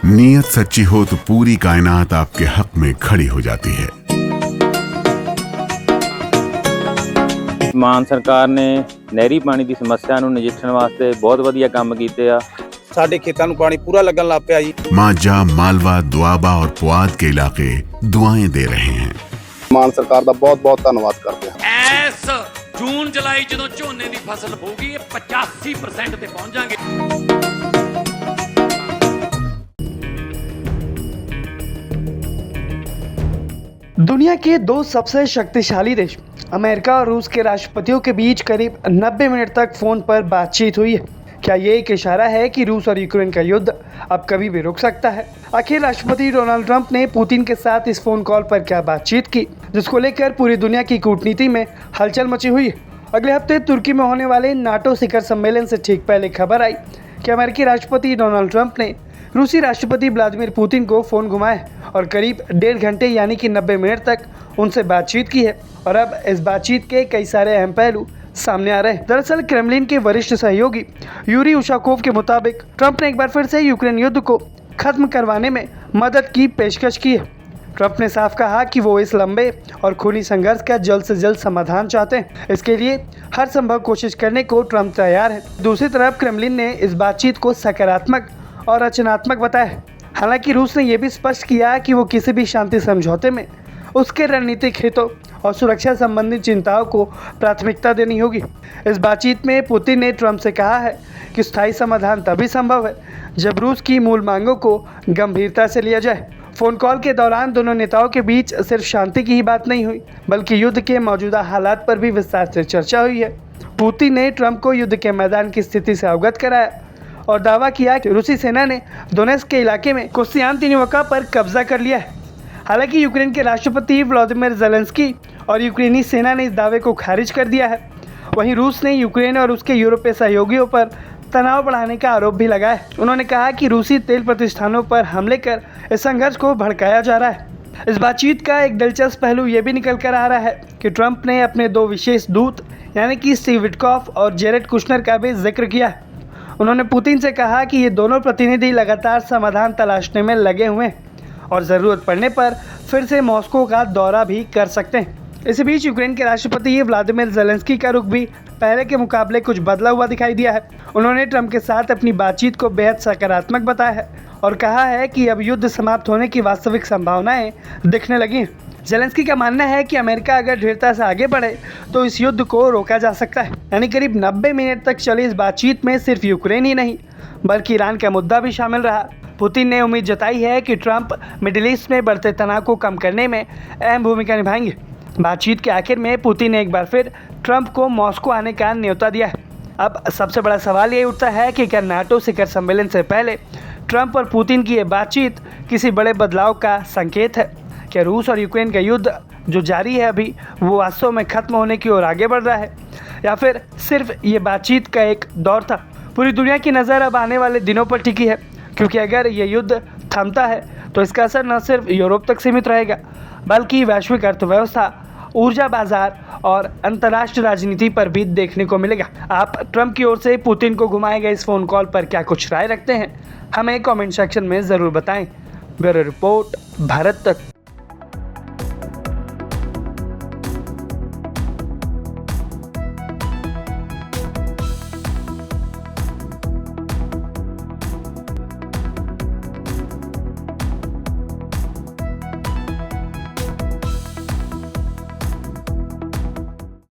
नीयत सच्ची हो तो पूरी कायनात आपके हक में खड़ी हो जाती है। ਮਾਨ ਸਰਕਾਰ ਨੇ ਨਹਿਰੀ ਪਾਣੀ ਦੀ ਸਮੱਸਿਆ ਨੂੰ ਨਜਿੱਠਣ ਵਾਸਤੇ ਬਹੁਤ ਵਧੀਆ ਕੰਮ ਕੀਤੇ ਆ। ਸਾਡੇ ਖੇਤਾਂ ਨੂੰ ਪਾਣੀ ਪੂਰਾ ਲੱਗਣ ਲੱਗ ਪਿਆ ਜੀ। मांझा, मालवा, दुआबा और पुआध के इलाके दुआएं दे रहे हैं। ਮਾਨ ਸਰਕਾਰ ਦਾ ਬਹੁਤ ਬਹੁਤ ਧੰਨਵਾਦ ਕਰਦੇ ਹਾਂ। ਇਸ ਜੂਨ ਜੁਲਾਈ ਜਦੋਂ ਝੋਨੇ ਦੀ ਫਸਲ ਹੋਊਗੀ ਇਹ 85% ਤੇ ਪਹੁੰਚ ਜਾਾਂਗੇ। दुनिया के दो सबसे शक्तिशाली देश अमेरिका और रूस के राष्ट्रपतियों के बीच करीब 90 मिनट तक फोन पर बातचीत हुई है। क्या ये एक इशारा है कि रूस और यूक्रेन का युद्ध अब कभी भी रुक सकता है? आखिर राष्ट्रपति डोनाल्ड ट्रंप ने पुतिन के साथ इस फोन कॉल पर क्या बातचीत की, जिसको लेकर पूरी दुनिया की कूटनीति में हलचल मची हुई है। अगले हफ्ते तुर्की में होने वाले नाटो शिखर सम्मेलन से ठीक पहले खबर आई कि अमेरिकी राष्ट्रपति डोनाल्ड ट्रंप ने रूसी राष्ट्रपति व्लादिमीर पुतिन को फ़ोन घुमाया और करीब 1.5 घंटे यानी कि 90 मिनट तक उनसे बातचीत की है। और अब इस बातचीत के कई सारे अहम पहलू सामने आ रहे हैं। दरअसल क्रेमलिन के वरिष्ठ सहयोगी यूरी उशाकोव के मुताबिक ट्रंप ने एक बार फिर से यूक्रेन युद्ध को खत्म करवाने में मदद की पेशकश की है। ट्रंप ने साफ कहा कि वो इस लंबे और खूनी संघर्ष का जल्द से जल्द समाधान चाहते हैं। इसके लिए हर संभव कोशिश करने को ट्रंप तैयार है। दूसरी तरफ क्रेमलिन ने इस बातचीत को सकारात्मक और रचनात्मक बताया। हालांकि रूस ने यह भी स्पष्ट किया कि वो किसी भी शांति समझौते में उसके रणनीतिक हितों और सुरक्षा संबंधी चिंताओं को प्राथमिकता देनी होगी। इस बातचीत में पुतिन ने ट्रंप से कहा है कि स्थायी समाधान तभी संभव है जब रूस की मूल मांगों को गंभीरता से लिया जाए। फ़ोन कॉल के दौरान दोनों नेताओं के बीच सिर्फ शांति की ही बात नहीं हुई, बल्कि युद्ध के मौजूदा हालात पर भी विस्तार से चर्चा हुई है। पुतिन ने ट्रंप को युद्ध के मैदान की स्थिति से अवगत कराया और दावा किया कि रूसी सेना ने दोनेत्स्क के इलाके में कोस्तियानतिनोवका पर कब्जा कर लिया है। हालांकि यूक्रेन के राष्ट्रपति व्लादिमीर ज़ेलेंस्की और यूक्रेनी सेना ने इस दावे को खारिज कर दिया है। वहीं रूस ने यूक्रेन और उसके यूरोपीय सहयोगियों पर तनाव बढ़ाने का आरोप भी लगाया है। उन्होंने कहा कि रूसी तेल प्रतिष्ठानों पर हमले कर इस संघर्ष को भड़काया जा रहा है। इस बातचीत का एक दिलचस्प पहलू ये भी निकल कर आ रहा है कि ट्रंप ने अपने दो विशेष दूत यानी कि स्टीव विटकॉफ और जेरेड कुशनर का भी जिक्र किया है। उन्होंने पुतिन से कहा कि ये दोनों प्रतिनिधि लगातार समाधान तलाशने में लगे हुए हैं और ज़रूरत पड़ने पर फिर से मॉस्को का दौरा भी कर सकते हैं। इसी बीच यूक्रेन के राष्ट्रपति व्लादिमीर ज़ेलेंस्की का रुख भी पहले के मुकाबले कुछ बदला हुआ दिखाई दिया है। उन्होंने ट्रंप के साथ अपनी बातचीत को बेहद सकारात्मक बताया है और कहा है कि अब युद्ध समाप्त होने की वास्तविक संभावनाएं दिखने लगी हैं। ज़ेलेंस्की का मानना है कि अमेरिका अगर दृढ़ता से आगे बढ़े तो इस युद्ध को रोका जा सकता है। यानी करीब 90 मिनट तक चली इस बातचीत में सिर्फ यूक्रेन ही नहीं बल्कि ईरान का मुद्दा भी शामिल रहा। पुतिन ने उम्मीद जताई है कि ट्रंप मिडिल ईस्ट में बढ़ते तनाव को कम करने में अहम भूमिका निभाएंगे। बातचीत के आखिर में पुतिन ने एक बार फिर ट्रंप को मॉस्को आने का न्योता दिया है। अब सबसे बड़ा सवाल ये उठता है कि क्या नाटो शिखर सम्मेलन से पहले ट्रंप और पुतिन की ये बातचीत किसी बड़े बदलाव का संकेत है? क्या रूस और यूक्रेन का युद्ध जो जारी है अभी वो वास्तव में खत्म होने की ओर आगे बढ़ रहा है, या फिर सिर्फ ये बातचीत का एक दौर था? पूरी दुनिया की नज़र अब आने वाले दिनों पर टिकी है, क्योंकि अगर ये युद्ध थमता है तो इसका असर न सिर्फ यूरोप तक सीमित रहेगा बल्कि वैश्विक अर्थव्यवस्था, ऊर्जा बाजार और अंतर्राष्ट्रीय राजनीति पर भी देखने को मिलेगा। आप ट्रंप की ओर से पुतिन को घुमाए गए इस फ़ोन कॉल पर क्या कुछ राय रखते हैं? हमें कमेंट सेक्शन में ज़रूर बताएं। ब्यूरो रिपोर्ट, भारत तक।